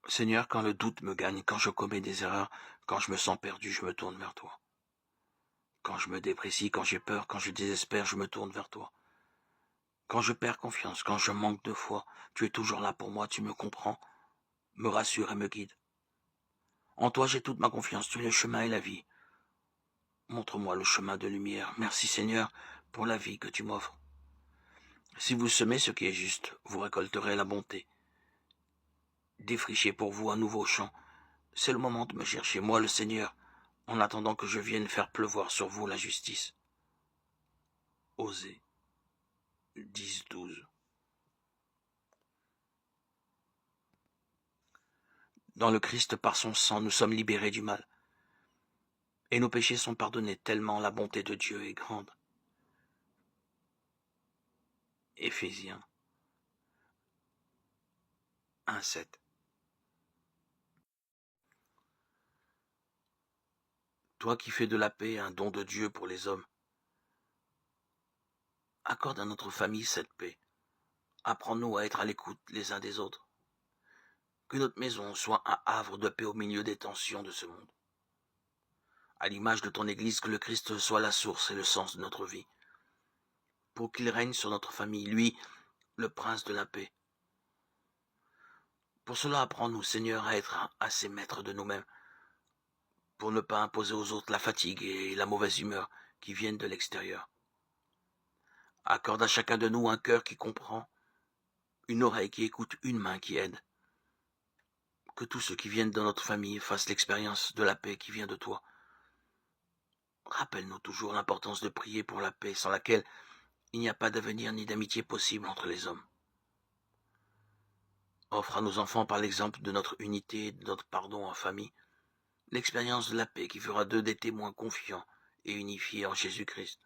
Seigneur, quand le doute me gagne, quand je commets des erreurs, quand je me sens perdu, je me tourne vers toi. Quand je me déprécie, quand j'ai peur, quand je désespère, je me tourne vers toi. Quand je perds confiance, quand je manque de foi, tu es toujours là pour moi, tu me comprends, me rassures et me guides. En toi j'ai toute ma confiance, tu es le chemin et la vie. Montre-moi le chemin de lumière. Merci Seigneur pour la vie que tu m'offres. Si vous semez ce qui est juste, vous récolterez la bonté. Défrichez pour vous un nouveau champ. C'est le moment de me chercher, moi le Seigneur, en attendant que je vienne faire pleuvoir sur vous la justice. Osée 10-12. Dans le Christ, par son sang, nous sommes libérés du mal. Et nos péchés sont pardonnés tellement la bonté de Dieu est grande. Éphésiens 1-7. Toi qui fais de la paix un don de Dieu pour les hommes, accorde à notre famille cette paix. Apprends-nous à être à l'écoute les uns des autres. Que notre maison soit un havre de paix au milieu des tensions de ce monde. À l'image de ton Église, que le Christ soit la source et le sens de notre vie. Pour qu'il règne sur notre famille, lui, le prince de la paix. Pour cela, apprends-nous, Seigneur, à être assez maîtres de nous-mêmes, pour ne pas imposer aux autres la fatigue et la mauvaise humeur qui viennent de l'extérieur. Accorde à chacun de nous un cœur qui comprend, une oreille qui écoute, une main qui aide. Que tous ceux qui viennent dans notre famille fassent l'expérience de la paix qui vient de toi. Rappelle-nous toujours l'importance de prier pour la paix, sans laquelle il n'y a pas d'avenir ni d'amitié possible entre les hommes. Offre à nos enfants, par l'exemple de notre unité et de notre pardon en famille, l'expérience de la paix qui fera d'eux des témoins confiants et unifiés en Jésus-Christ.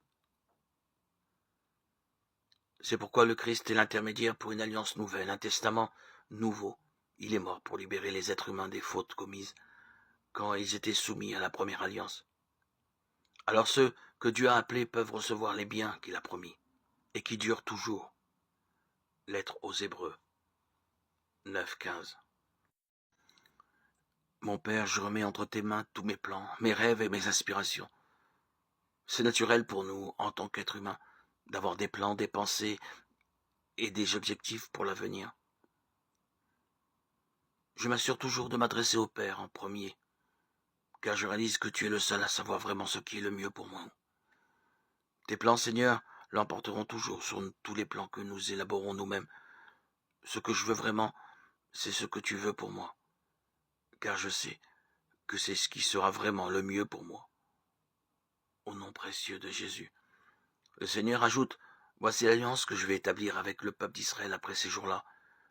C'est pourquoi le Christ est l'intermédiaire pour une alliance nouvelle, un testament nouveau. Il est mort pour libérer les êtres humains des fautes commises quand ils étaient soumis à la première alliance. Alors ceux que Dieu a appelés peuvent recevoir les biens qu'il a promis et qui durent toujours. Lettre aux Hébreux 9-15. Mon Père, je remets entre tes mains tous mes plans, mes rêves et mes aspirations. C'est naturel pour nous, en tant qu'êtres humains, d'avoir des plans, des pensées et des objectifs pour l'avenir. Je m'assure toujours de m'adresser au Père en premier, car je réalise que tu es le seul à savoir vraiment ce qui est le mieux pour moi. Tes plans, Seigneur, l'emporteront toujours sur tous les plans que nous élaborons nous-mêmes. Ce que je veux vraiment, c'est ce que tu veux pour moi, car je sais que c'est ce qui sera vraiment le mieux pour moi. Au nom précieux de Jésus. Le Seigneur ajoute, voici l'alliance que je vais établir avec le peuple d'Israël après ces jours-là.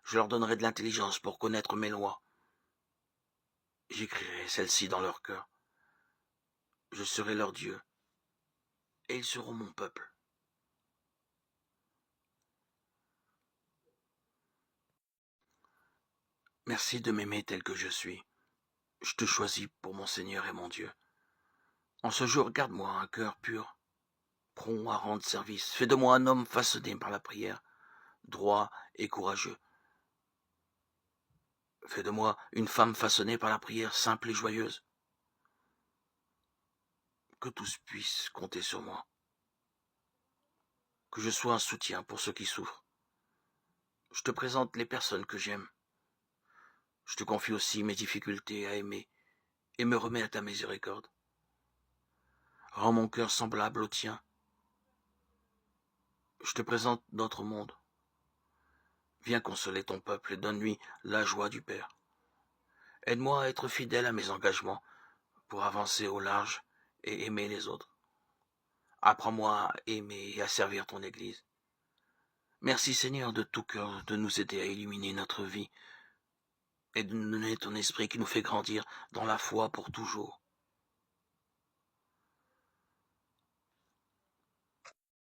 Je leur donnerai de l'intelligence pour connaître mes lois. J'écrirai celles-ci dans leur cœur. Je serai leur Dieu, et ils seront mon peuple. Merci de m'aimer tel que je suis. Je te choisis pour mon Seigneur et mon Dieu. En ce jour, garde-moi un cœur pur, prompt à rendre service. Fais de moi un homme façonné par la prière, droit et courageux. Fais de moi une femme façonnée par la prière, simple et joyeuse. Que tous puissent compter sur moi. Que je sois un soutien pour ceux qui souffrent. Je te présente les personnes que j'aime. Je te confie aussi mes difficultés à aimer et me remets à ta miséricorde. Rends mon cœur semblable au tien. Je te présente notre monde. Viens consoler ton peuple et donne-lui la joie du Père. Aide-moi à être fidèle à mes engagements pour avancer au large et aimer les autres. Apprends-moi à aimer et à servir ton Église. Merci Seigneur de tout cœur de nous aider à illuminer notre vie et de nous donner ton esprit qui nous fait grandir dans la foi pour toujours.